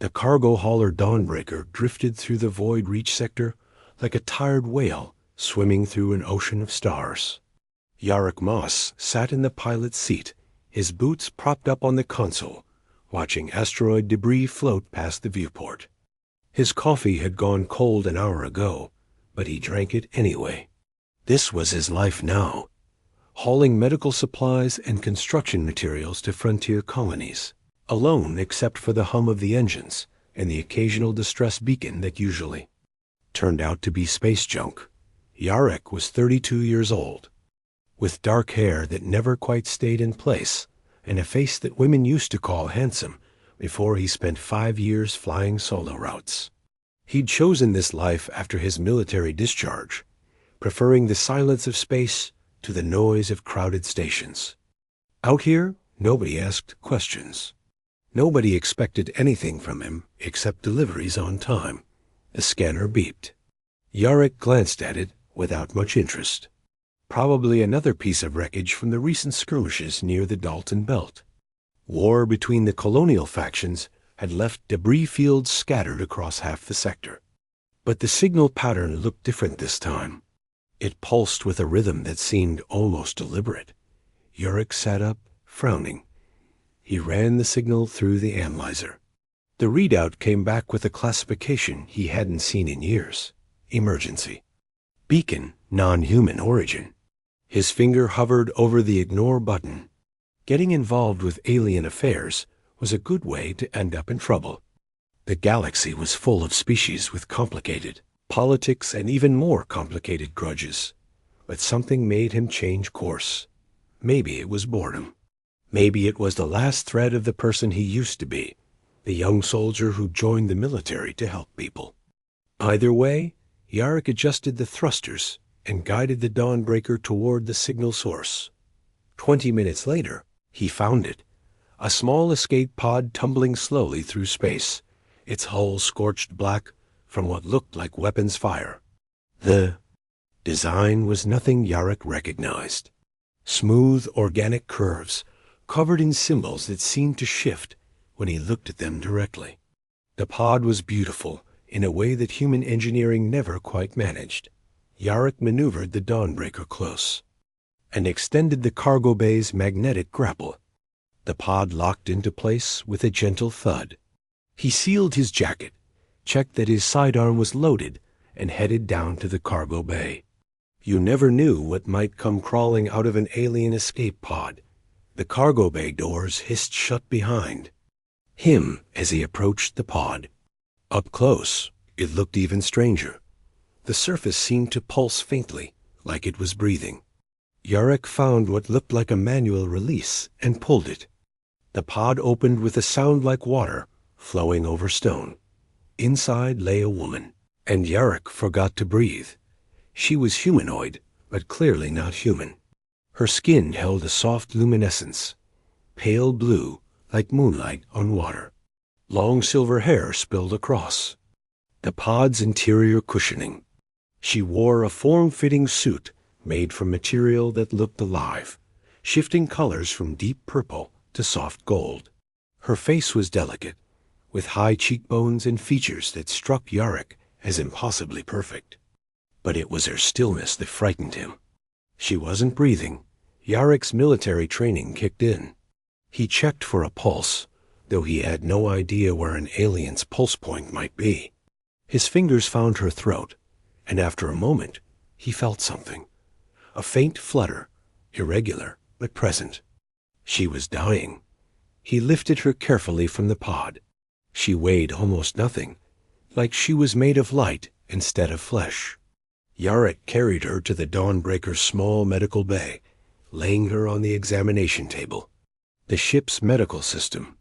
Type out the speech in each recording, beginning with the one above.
The cargo hauler Dawnbreaker drifted through the void reach sector like a tired whale swimming through an ocean of stars. Yarrick Moss sat in the pilot's seat, his boots propped up on the console, watching asteroid debris float past the viewport. His coffee had gone cold an hour ago, but he drank it anyway. This was his life now, hauling medical supplies and construction materials to frontier colonies, alone except for the hum of the engines and the occasional distress beacon that usually turned out to be space junk. Yarrick was 32 years old, with dark hair that never quite stayed in place and a face that women used to call handsome before he spent 5 years flying solo routes. He'd chosen this life after his military discharge, preferring the silence of space to the noise of crowded stations. Out here, nobody asked questions. Nobody expected anything from him except deliveries on time. The scanner beeped. Yarrick glanced at it without much interest. Probably another piece of wreckage from the recent skirmishes near the Dalton Belt. War between the colonial factions had left debris fields scattered across half the sector. But the signal pattern looked different this time. It pulsed with a rhythm that seemed almost deliberate. Yarrick sat up, frowning. He ran the signal through the analyzer. The readout came back with a classification he hadn't seen in years. Emergency. Beacon, non-human origin. His finger hovered over the ignore button. Getting involved with alien affairs was a good way to end up in trouble. The galaxy was full of species with complicated politics and even more complicated grudges. But something made him change course. Maybe it was boredom. Maybe it was the last thread of the person he used to be, the young soldier who joined the military to help people. Either way, Yarrick adjusted the thrusters and guided the Dawnbreaker toward the signal source. 20 minutes later, he found it, a small escape pod tumbling slowly through space, its hull scorched black from what looked like weapons fire. The design was nothing Yarrick recognized. Smooth, organic curves, covered in symbols that seemed to shift when he looked at them directly. The pod was beautiful in a way that human engineering never quite managed. Yarrick maneuvered the Dawnbreaker close and extended the cargo bay's magnetic grapple. The pod locked into place with a gentle thud. He sealed his jacket, checked that his sidearm was loaded, and headed down to the cargo bay. You never knew what might come crawling out of an alien escape pod. The cargo bay doors hissed shut behind him as he approached the pod. Up close, it looked even stranger. The surface seemed to pulse faintly, like it was breathing. Yarrick found what looked like a manual release and pulled it. The pod opened with a sound like water flowing over stone. Inside lay a woman, and Yarrick forgot to breathe. She was humanoid, but clearly not human. Her skin held a soft luminescence, pale blue like moonlight on water. Long silver hair spilled across the pod's interior cushioning. She wore a form-fitting suit made from material that looked alive, shifting colors from deep purple to soft gold. Her face was delicate, with high cheekbones and features that struck Yarrick as impossibly perfect. But it was her stillness that frightened him. She wasn't breathing. Yarrick's military training kicked in. He checked for a pulse, though he had no idea where an alien's pulse point might be. His fingers found her throat, and after a moment, he felt something. A faint flutter, irregular but present. She was dying. He lifted her carefully from the pod. She weighed almost nothing, like she was made of light instead of flesh. Yarrick carried her to the Dawnbreaker's small medical bay, laying her on the examination table. The ship's medical system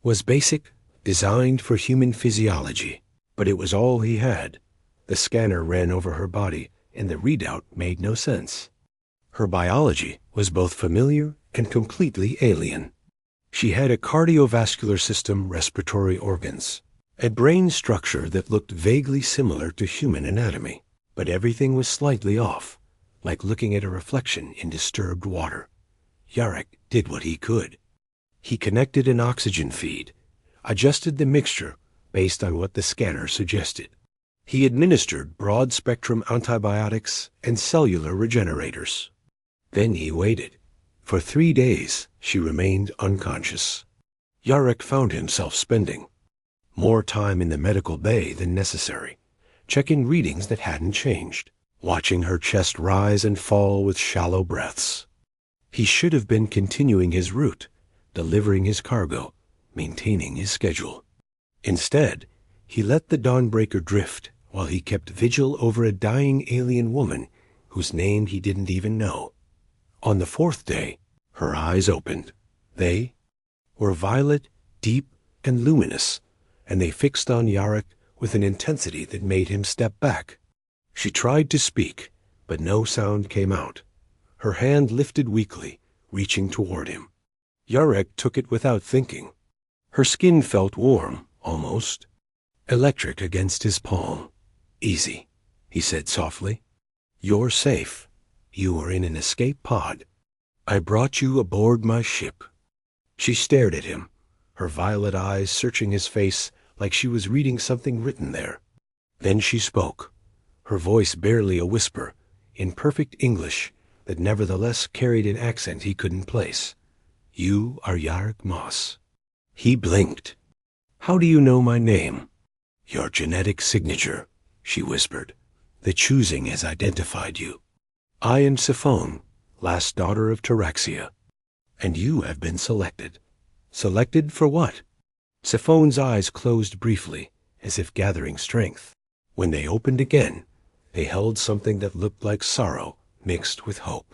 was basic, designed for human physiology, but it was all he had. The scanner ran over her body, and the readout made no sense. Her biology was both familiar and completely alien. She had a cardiovascular system, respiratory organs, a brain structure that looked vaguely similar to human anatomy, but everything was slightly off, like looking at a reflection in disturbed water. Yarrick did what he could. He connected an oxygen feed, adjusted the mixture based on what the scanner suggested. He administered broad-spectrum antibiotics and cellular regenerators. Then he waited. For 3 days, she remained unconscious. Yarek found himself spending more time in the medical bay than necessary, checking readings that hadn't changed, watching her chest rise and fall with shallow breaths. He should have been continuing his route, delivering his cargo, maintaining his schedule. Instead, he let the Dawnbreaker drift while he kept vigil over a dying alien woman whose name he didn't even know. On the 4th day, her eyes opened. They were violet, deep, and luminous, and they fixed on Yarek with an intensity that made him step back. She tried to speak, but no sound came out. Her hand lifted weakly, reaching toward him. Yarek took it without thinking. Her skin felt warm, almost electric against his palm. "Easy," he said softly. "You're safe. You are in an escape pod. I brought you aboard my ship." She stared at him, her violet eyes searching his face like she was reading something written there. Then she spoke, her voice barely a whisper, in perfect English that nevertheless carried an accent he couldn't place. "You are Yarek Moss." He blinked. "How do you know my name?" "Your genetic signature," she whispered. "The choosing has identified you. I am Siphon, last daughter of Taraxia. And you have been selected." "Selected for what?" Siphon's eyes closed briefly, as if gathering strength. When they opened again, they held something that looked like sorrow mixed with hope.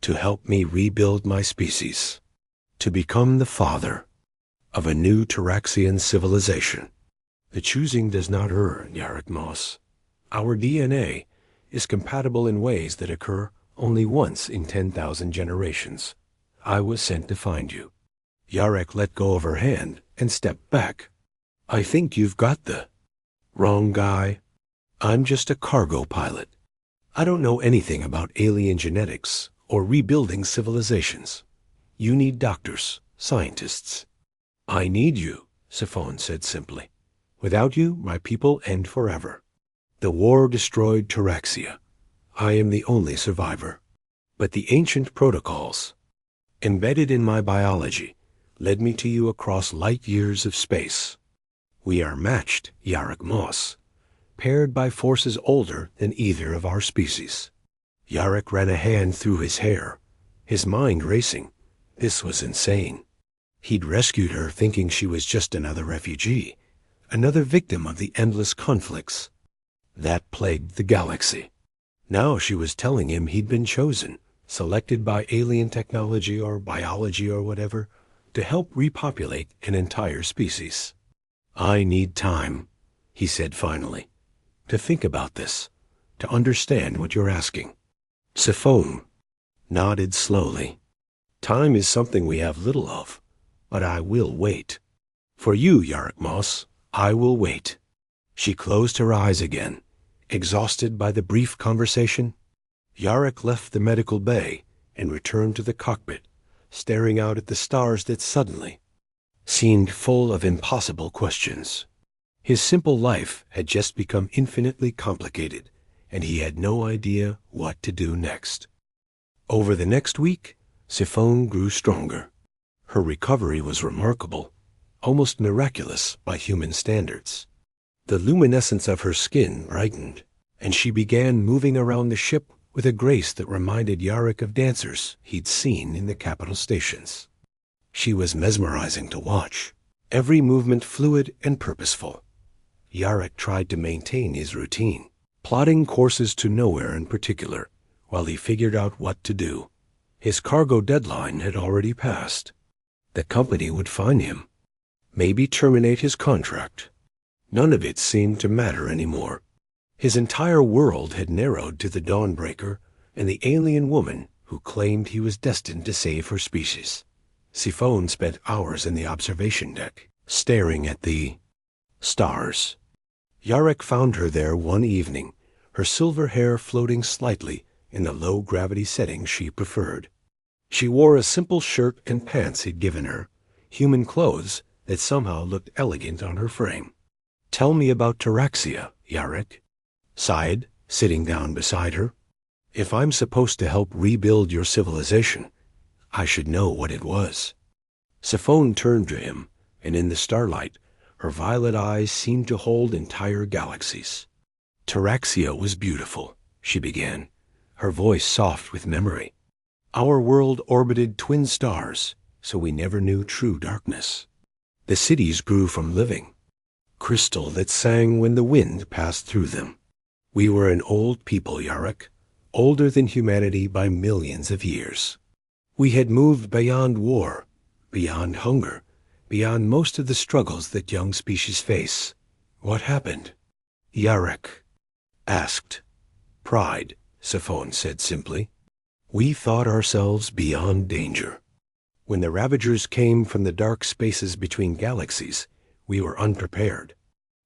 "To help me rebuild my species. To become the father of a new Taraxian civilization. The choosing does not err, Yarek Moss. Our DNA is compatible in ways that occur only once in 10,000 generations. I was sent to find you." Yarek let go of her hand and stepped back. "I think you've got the wrong guy. I'm just a cargo pilot. I don't know anything about alien genetics or rebuilding civilizations. You need doctors, scientists." "I need you," Siphon said simply. "Without you, my people end forever. The war destroyed Taraxia. I am the only survivor. But the ancient protocols, embedded in my biology, led me to you across light years of space. We are matched, Yarek Moss, paired by forces older than either of our species." Yarek ran a hand through his hair, his mind racing. This was insane. He'd rescued her thinking she was just another refugee, another victim of the endless conflicts that plagued the galaxy. Now she was telling him he'd been chosen, selected by alien technology or biology or whatever, to help repopulate an entire species. "I need time," he said finally, "to think about this, to understand what you're asking." Siphon nodded slowly. "Time is something we have little of, but I will wait. For you, Yarek Moss, I will wait." She closed her eyes again, exhausted by the brief conversation. Yarek left the medical bay and returned to the cockpit, staring out at the stars that suddenly seemed full of impossible questions. His simple life had just become infinitely complicated, and he had no idea what to do next. Over the next week, Siphon grew stronger. Her recovery was remarkable, almost miraculous by human standards. The luminescence of her skin brightened, and she began moving around the ship with a grace that reminded Yarek of dancers he'd seen in the capital stations. She was mesmerizing to watch, every movement fluid and purposeful. Yarek tried to maintain his routine, plotting courses to nowhere in particular, while he figured out what to do. His cargo deadline had already passed. The company would find him, maybe terminate his contract. None of it seemed to matter anymore. His entire world had narrowed to the Dawnbreaker and the alien woman who claimed he was destined to save her species. Siphon spent hours in the observation deck, staring at the stars. Yarek found her there one evening, her silver hair floating slightly in the low-gravity setting she preferred. She wore a simple shirt and pants he'd given her, human clothes that somehow looked elegant on her frame. Tell me about Taraxia, Yarek, sighed, sitting down beside her. If I'm supposed to help rebuild your civilization, I should know what it was. Siphon turned to him, and in the starlight, her violet eyes seemed to hold entire galaxies. Taraxia was beautiful, she began, her voice soft with memory. Our world orbited twin stars, so we never knew true darkness. The cities grew from living, crystal that sang when the wind passed through them. We were an old people, Yarek, older than humanity by millions of years. We had moved beyond war, beyond hunger, beyond most of the struggles that young species face. What happened? Yarek asked. Pride, Siphon said simply. We thought ourselves beyond danger. When the Ravagers came from the dark spaces between galaxies, we were unprepared.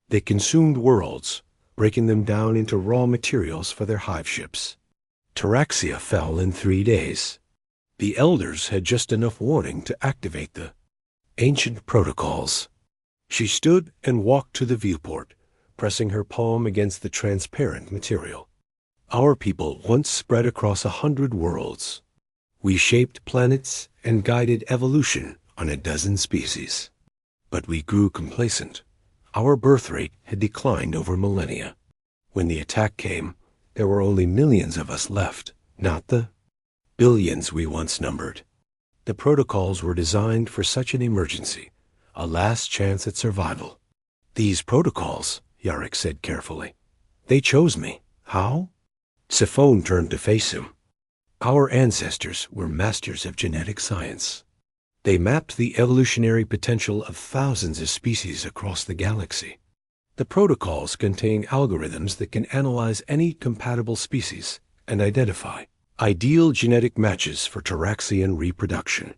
They consumed worlds, breaking them down into raw materials for their hive ships. Taraxia fell in 3 days. The Elders had just enough warning to activate the ancient protocols. She stood and walked to the viewport, pressing her palm against the transparent material. Our people once spread across 100 worlds. We shaped planets and guided evolution on a dozen species. But we grew complacent. Our birth rate had declined over millennia. When the attack came, there were only millions of us left, not the billions we once numbered. The protocols were designed for such an emergency, a last chance at survival. These protocols, Yarek said carefully. They chose me. How? Siphon turned to face him. Our ancestors were masters of genetic science. They mapped the evolutionary potential of thousands of species across the galaxy. The protocols contain algorithms that can analyze any compatible species and identify ideal genetic matches for Taraxian reproduction.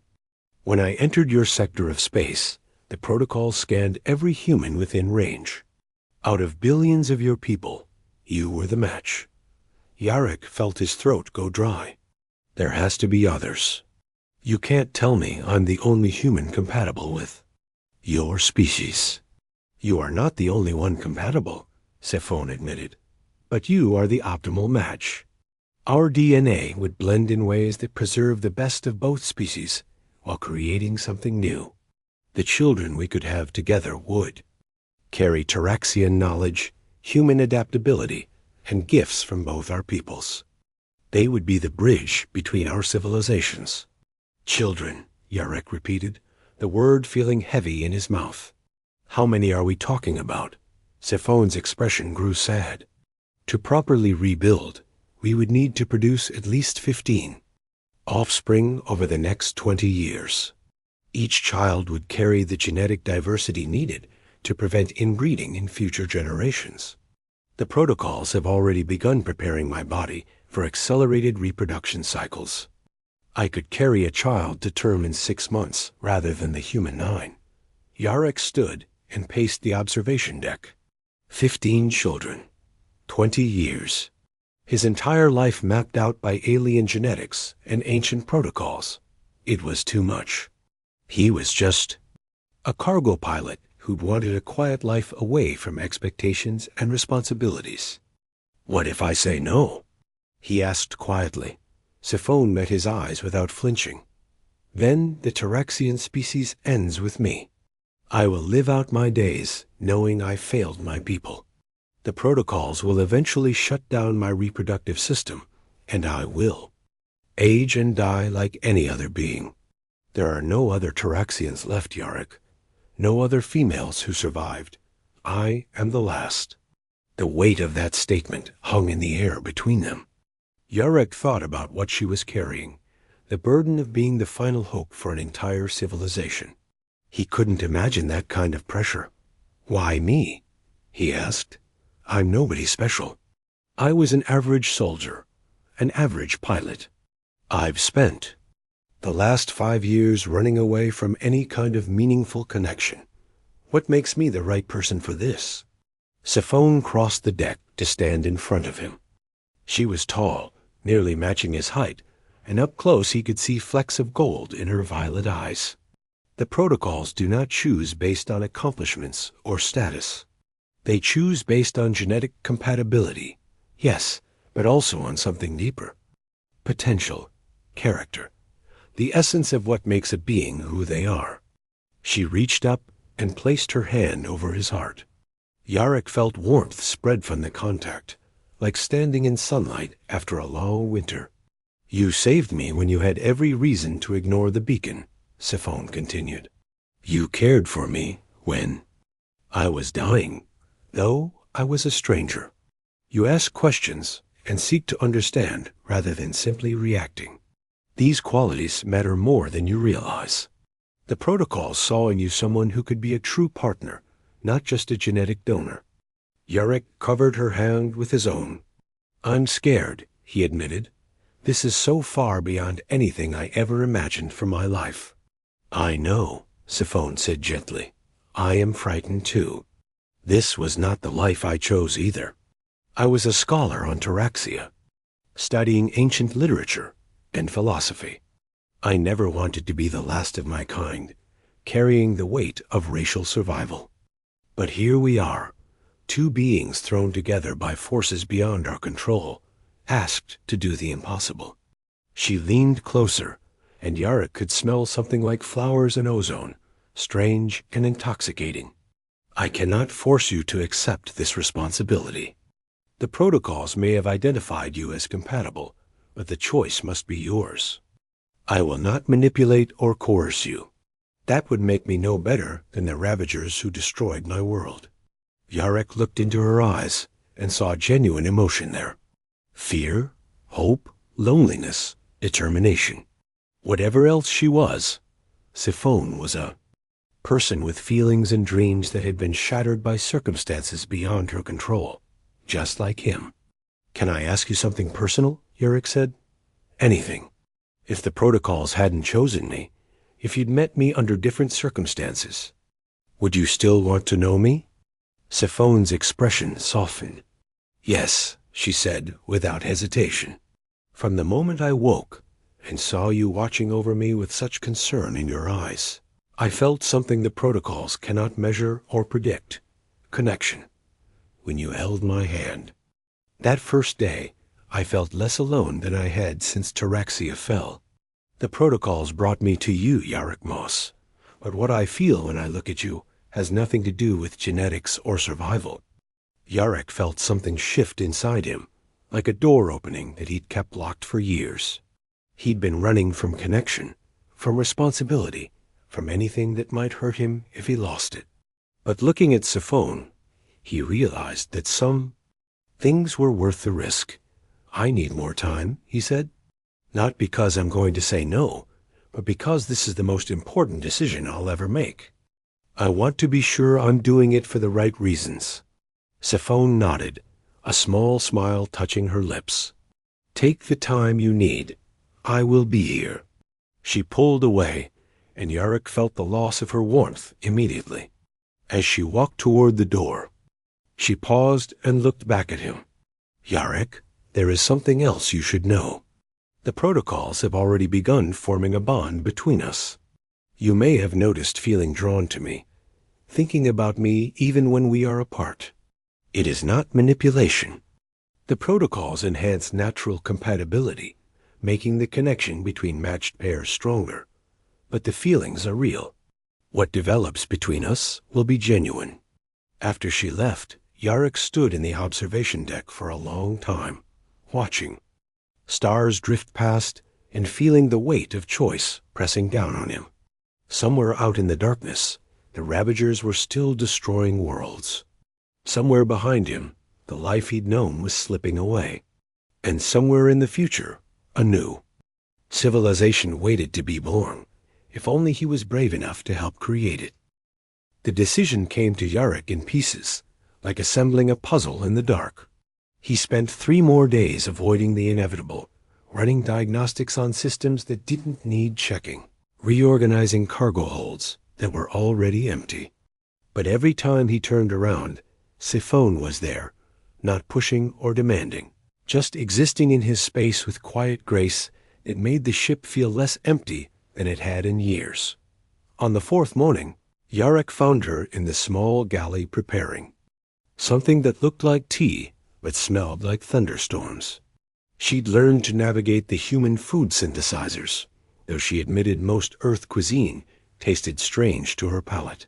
When I entered your sector of space, the protocol scanned every human within range. Out of billions of your people, you were the match. Yarek felt his throat go dry. There has to be others. You can't tell me I'm the only human compatible with your species. You are not the only one compatible, Siphon admitted, but you are the optimal match. Our DNA would blend in ways that preserve the best of both species while creating something new. The children we could have together would carry Taraxian knowledge, human adaptability, and gifts from both our peoples. They would be the bridge between our civilizations. Children, Yarek repeated, the word feeling heavy in his mouth. How many are we talking about? Siphon's expression grew sad. To properly rebuild, we would need to produce at least 15 offspring over the next 20 years. Each child would carry the genetic diversity needed to prevent inbreeding in future generations. The protocols have already begun preparing my body for accelerated reproduction cycles. I could carry a child to term in 6 months rather than the human 9. Yarek stood and paced the observation deck. 15 children. 20 years. His entire life mapped out by alien genetics and ancient protocols. It was too much. He was just a cargo pilot who'd wanted a quiet life away from expectations and responsibilities. What if I say no? He asked quietly. Siphon met his eyes without flinching. Then the Taraxian species ends with me. I will live out my days knowing I failed my people. The protocols will eventually shut down my reproductive system, and I will age and die like any other being. There are no other Taraxians left, Yarek. No other females who survived. I am the last. The weight of that statement hung in the air between them. Yarek thought about what she was carrying, the burden of being the final hope for an entire civilization. He couldn't imagine that kind of pressure. Why me? He asked. I'm nobody special. I was an average soldier, an average pilot. I've spent the last 5 years running away from any kind of meaningful connection. What makes me the right person for this? Siphon crossed the deck to stand in front of him. She was tall, nearly matching his height, and up close he could see flecks of gold in her violet eyes. The protocols do not choose based on accomplishments or status. They choose based on genetic compatibility, yes, but also on something deeper. Potential, character, the essence of what makes a being who they are. She reached up and placed her hand over his heart. Yarek felt warmth spread from the contact, like standing in sunlight after a long winter. You saved me when you had every reason to ignore the beacon, Siphon continued. You cared for me when I was dying, though I was a stranger. You ask questions and seek to understand rather than simply reacting. These qualities matter more than you realize. The protocols saw in you someone who could be a true partner, not just a genetic donor. Yarek covered her hand with his own. I'm scared, he admitted. This is so far beyond anything I ever imagined for my life. I know, Siphon said gently. I am frightened too. This was not the life I chose either. I was a scholar on Taraxia, studying ancient literature and philosophy. I never wanted to be the last of my kind, carrying the weight of racial survival. But here we are, two beings thrown together by forces beyond our control, asked to do the impossible. She leaned closer, and Yarek could smell something like flowers and ozone, strange and intoxicating. I cannot force you to accept this responsibility. The protocols may have identified you as compatible, but the choice must be yours. I will not manipulate or coerce you. That would make me no better than the ravagers who destroyed my world. Yarek looked into her eyes and saw genuine emotion there. Fear, hope, loneliness, determination. Whatever else she was, Siphon was a person with feelings and dreams that had been shattered by circumstances beyond her control, just like him. Can I ask you something personal? Yarek said. Anything. If the protocols hadn't chosen me, if you'd met me under different circumstances, would you still want to know me? Siphon's expression softened. Yes, she said without hesitation. From the moment I woke and saw you watching over me with such concern in your eyes, I felt something the protocols cannot measure or predict. Connection. When you held my hand. That first day, I felt less alone than I had since Taraxia fell. The protocols brought me to you, Yarek Moss, but what I feel when I look at you has nothing to do with genetics or survival. Yarek felt something shift inside him, like a door opening that he'd kept locked for years. He'd been running from connection, from responsibility, from anything that might hurt him if he lost it. But looking at Siphon, he realized that some things were worth the risk. I need more time, he said. Not because I'm going to say no, but because this is the most important decision I'll ever make. I want to be sure I'm doing it for the right reasons. Siphon nodded, a small smile touching her lips. Take the time you need. I will be here. She pulled away, and Yarek felt the loss of her warmth immediately. As she walked toward the door, she paused and looked back at him. Yarek, there is something else you should know. The protocols have already begun forming a bond between us. You may have noticed feeling drawn to me, thinking about me even when we are apart. It is not manipulation. The protocols enhance natural compatibility, making the connection between matched pairs stronger. But the feelings are real. What develops between us will be genuine. After she left, Yarek stood in the observation deck for a long time, watching. Stars drift past and feeling the weight of choice pressing down on him. Somewhere out in the darkness, the Ravagers were still destroying worlds. Somewhere behind him, the life he'd known was slipping away. And somewhere in the future, a new civilization waited to be born, if only he was brave enough to help create it. The decision came to Yarek in pieces, like assembling a puzzle in the dark. He spent 3 more days avoiding the inevitable, running diagnostics on systems that didn't need checking, reorganizing cargo holds that were already empty. But every time he turned around, Siphon was there, not pushing or demanding, just existing in his space with quiet grace that made the ship feel less empty than it had in years. On the 4th morning, Yarek found her in the small galley preparing. something that looked like tea but smelled like thunderstorms. She'd learned to navigate the human food synthesizers, though she admitted most Earth cuisine tasted strange to her palate.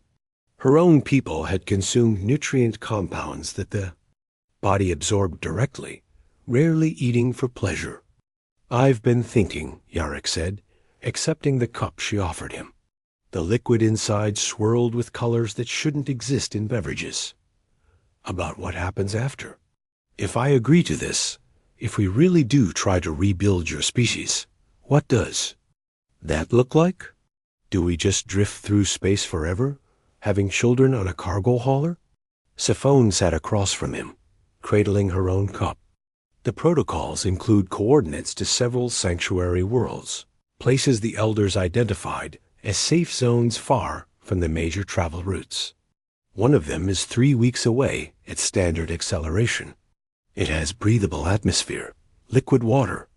Her own people had consumed nutrient compounds that the body absorbed directly, rarely eating for pleasure. "I've been thinking," Yarrick said, accepting the cup she offered him. The liquid inside swirled with colors that shouldn't exist in beverages. "About what happens after. If I agree to this, if we really do try to rebuild your species, what does that look like? Do we just drift through space forever, having children on a cargo hauler?" Siphon sat across from him, cradling her own cup. "The protocols include coordinates to several sanctuary worlds, places the elders identified as safe zones far from the major travel routes. One of them is 3 weeks away at standard acceleration. It has breathable atmosphere, liquid water,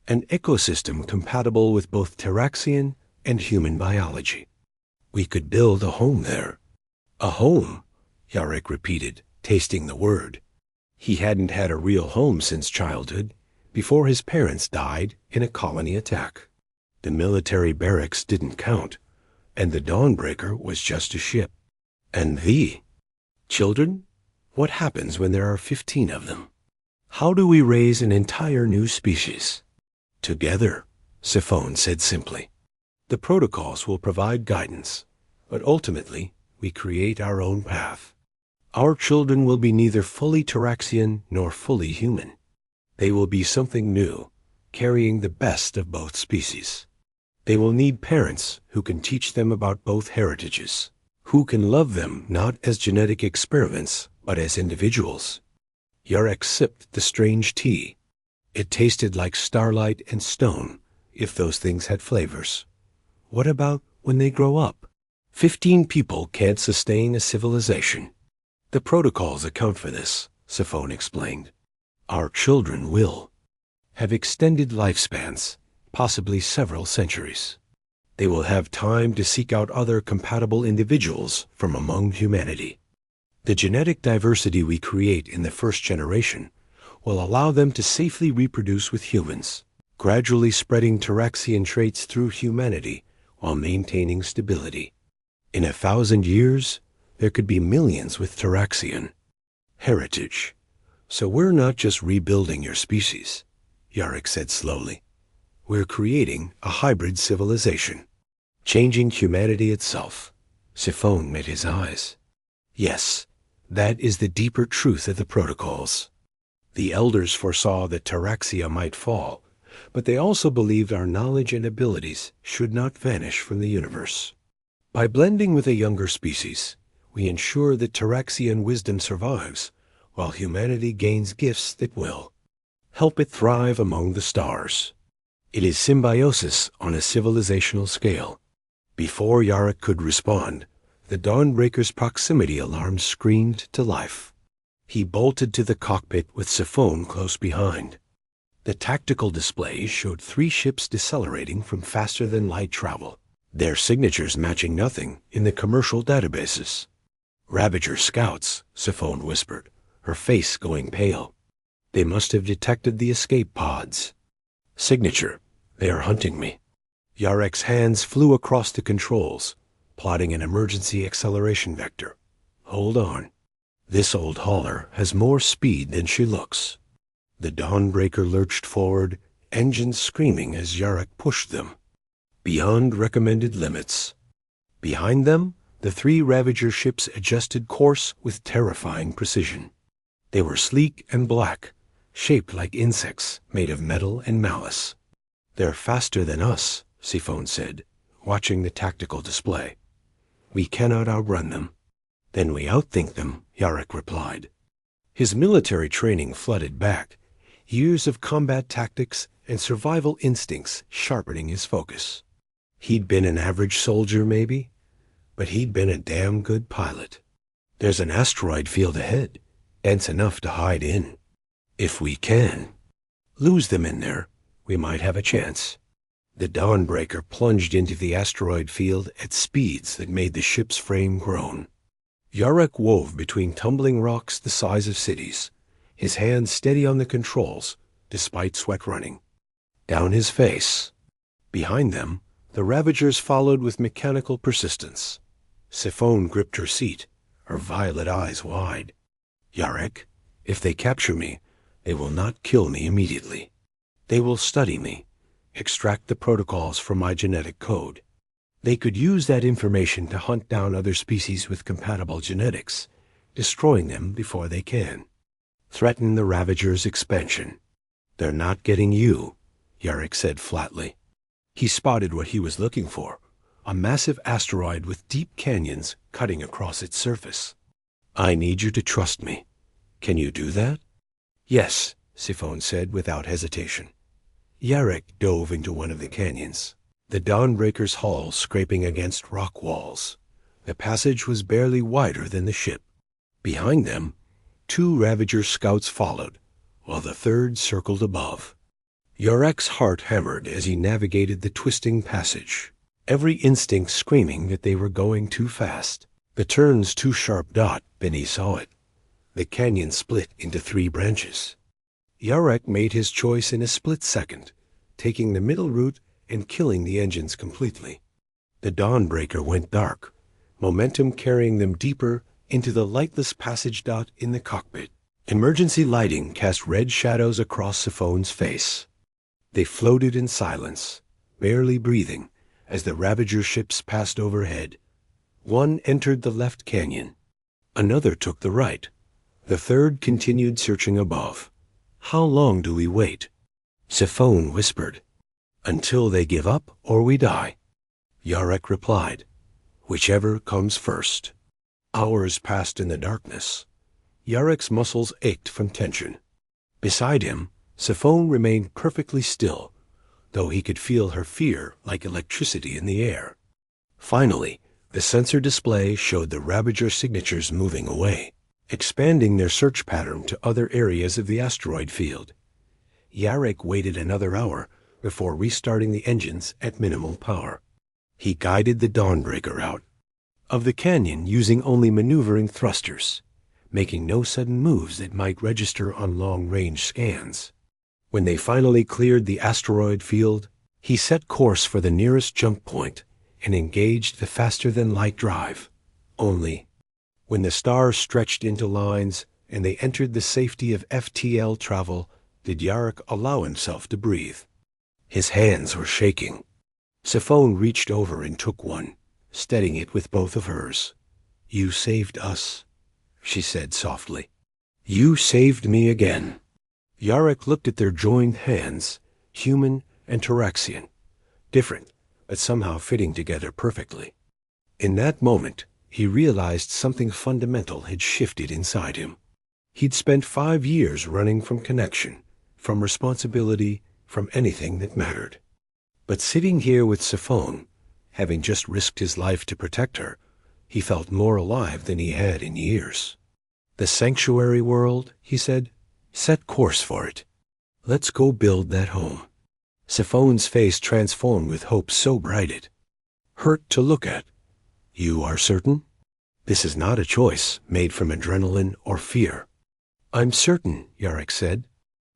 an ecosystem compatible with both Terraxian and human biology. We could build a home there." "A home?" Yarrick repeated, tasting the word. He hadn't had a real home since childhood, before his parents died in a colony attack. The military barracks didn't count, and the Dawnbreaker was just a ship. And the children? What happens when there are 15 of them? How do we raise an entire new species? "Together," Siphon said simply. "The protocols will provide guidance, but ultimately we create our own path. Our children will be neither fully Terraxian nor fully human. They will be something new, carrying the best of both species. They will need parents who can teach them about both heritages, who can love them not as genetic experiments, but as individuals." Yarrick sipped the strange tea. It tasted like starlight and stone, if those things had flavors. "What about when they grow up?" 15 people can't sustain a civilization. The protocols account for this," Siphon explained. "Our children will have extended lifespans, possibly several centuries. They will have time to seek out other compatible individuals from among humanity. The genetic diversity we create in the first generation will allow them to safely reproduce with humans, gradually spreading Terraxian traits through humanity while maintaining stability. In 1,000 years, there could be millions with Terraxian heritage. So we're not just rebuilding your species," Yarrick said slowly. "We're creating a hybrid civilization, changing humanity itself." Siphon met his eyes. "Yes, that is the deeper truth of the protocols. The elders foresaw that Terraxia might fall, but they also believed our knowledge and abilities should not vanish from the universe. By blending with a younger species, we ensure that Terraxian wisdom survives, while humanity gains gifts that will help it thrive among the stars. It is symbiosis on a civilizational scale." Before Yarrick could respond, the Dawnbreaker's proximity alarm screamed to life. He bolted to the cockpit with Siphon close behind. The tactical display showed 3 ships decelerating from faster-than-light travel, their signatures matching nothing in the commercial databases. "Ravager scouts," Siphon whispered, her face going pale. "They must have detected the escape pods." "Signature, they are hunting me." Yarrick's hands flew across the controls, plotting an emergency acceleration vector. "Hold on. This old hauler has more speed than she looks." The Dawnbreaker lurched forward, engines screaming as Yarrick pushed them beyond recommended limits. Behind them, the 3 Ravager ships adjusted course with terrifying precision. They were sleek and black, shaped like insects made of metal and malice. "They're faster than us," Siphon said, watching the tactical display. "We cannot outrun them." "Then we outthink them," Yarrick replied. His military training flooded back, years of combat tactics and survival instincts sharpening his focus. He'd been an average soldier, maybe, but he'd been a damn good pilot. "There's an asteroid field ahead, dense enough to hide in. If we can lose them in there, we might have a chance." The Dawnbreaker plunged into the asteroid field at speeds that made the ship's frame groan. Yarek wove between tumbling rocks the size of cities, his hands steady on the controls, despite sweat running down his face. Behind them, the Ravagers followed with mechanical persistence. Siphon gripped her seat, her violet eyes wide. Yarek, if they capture me, they will not kill me immediately. They will study me, extract the protocols from my genetic code. They could use that information to hunt down other species with compatible genetics, destroying them before they can. Threaten the Ravagers' expansion. They're not getting you, Yarek said flatly. He spotted what he was looking for, a massive asteroid with deep canyons cutting across its surface. I need you to trust me. Can you do that? Yes, Siphon said without hesitation. Yarek dove into one of the canyons, the Dawnbreaker's hull scraping against rock walls. The passage was barely wider than the ship. Behind them, 2 Ravager scouts followed, while the third circled above. Yarek's heart hammered as he navigated the twisting passage, every instinct screaming that they were going too fast. The turn's too sharp dot, Benny saw it. The canyon split into 3 branches. Yarek made his choice in a split second, taking the middle route and killing the engines completely. The Dawnbreaker went dark, momentum carrying them deeper into the lightless passage dot in the cockpit. Emergency lighting cast red shadows across Siphon's face. They floated in silence, barely breathing, as the Ravager ships passed overhead. One entered the left canyon. Another took the right. The third continued searching above. How long do we wait? Siphon whispered. Until they give up or we die. Yarek replied. Whichever comes first. Hours passed in the darkness. Yarek's muscles ached from tension. Beside him, Siphon remained perfectly still, though he could feel her fear like electricity in the air. Finally, the sensor display showed the Ravager signatures moving away, expanding their search pattern to other areas of the asteroid field. Yarek waited another hour before restarting the engines at minimal power. He guided the Dawnbreaker out of the canyon using only maneuvering thrusters, making no sudden moves that might register on long-range scans. When they finally cleared the asteroid field, he set course for the nearest jump point and engaged the faster-than-light drive. Only, when the stars stretched into lines and they entered the safety of FTL travel, did Yarek allow himself to breathe. His hands were shaking. Siphon reached over and took one, steadying it with both of hers. You saved us, she said softly. You saved me again. Yarek looked at their joined hands, human and Taraxian, different, but somehow fitting together perfectly. In that moment, he realized something fundamental had shifted inside him. He'd spent 5 years running from connection, from responsibility, from anything that mattered. But sitting here with Siphon, having just risked his life to protect her, he felt more alive than he had in years. The sanctuary world, he said, set course for it. Let's go build that home. Siphon's face transformed with hope so bright it hurt to look at. You are certain? This is not a choice made from adrenaline or fear. I'm certain, Yarek said.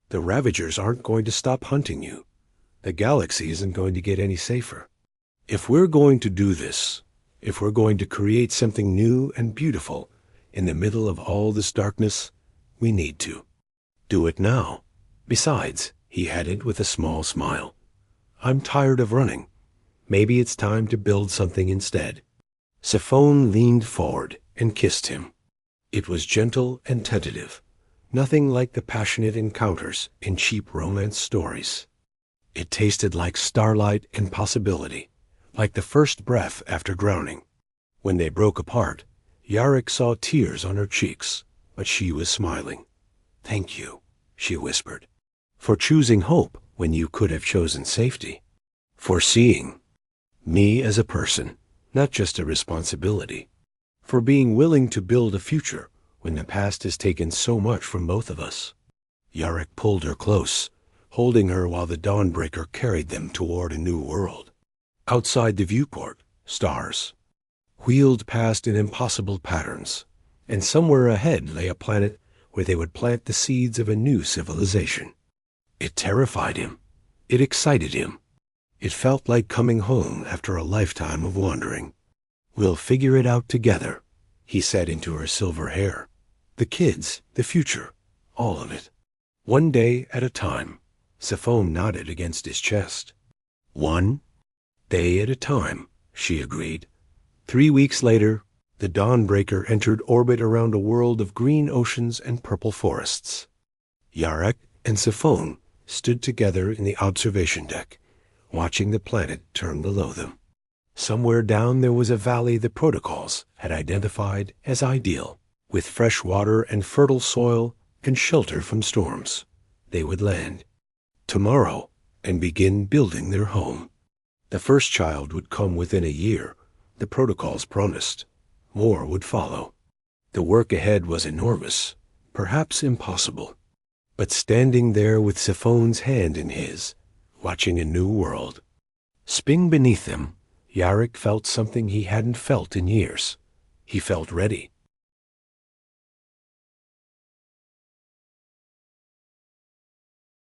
The Ravagers aren't going to stop hunting you. The galaxy isn't going to get any safer. If we're going to do this, if we're going to create something new and beautiful in the middle of all this darkness, we need to. Do it now. Besides, he added with a small smile, I'm tired of running. Maybe it's time to build something instead. Siphon leaned forward and kissed him. It was gentle and tentative, nothing like the passionate encounters in cheap romance stories. It tasted like starlight and possibility, like the first breath after drowning. When they broke apart, Yarek saw tears on her cheeks, but she was smiling. Thank you, she whispered, for choosing hope when you could have chosen safety, for seeing me as a person, not just a responsibility, for being willing to build a future when the past has taken so much from both of us. Yarek pulled her close, holding her while the Dawnbreaker carried them toward a new world. Outside the viewport, stars wheeled past in impossible patterns, and somewhere ahead lay a planet where they would plant the seeds of a new civilization. It terrified him. It excited him. It felt like coming home after a lifetime of wandering. "We'll figure it out together," he said into her silver hair. "The kids, the future, all of it. One day at a time." Sifon nodded against his chest. "One day at a time," she agreed. 3 weeks later, the Dawnbreaker entered orbit around a world of green oceans and purple forests. Yarek and Sifon stood together in the observation deck, watching the planet turn below them. Somewhere down there was a valley the protocols had identified as ideal, with fresh water and fertile soil and shelter from storms. They would land tomorrow and begin building their home. The first child would come within a year, the protocols promised. More would follow. The work ahead was enormous, perhaps impossible. But standing there with Sifon's hand in his, watching a new world, spinning beneath them, Yarek felt something he hadn't felt in years. He felt ready.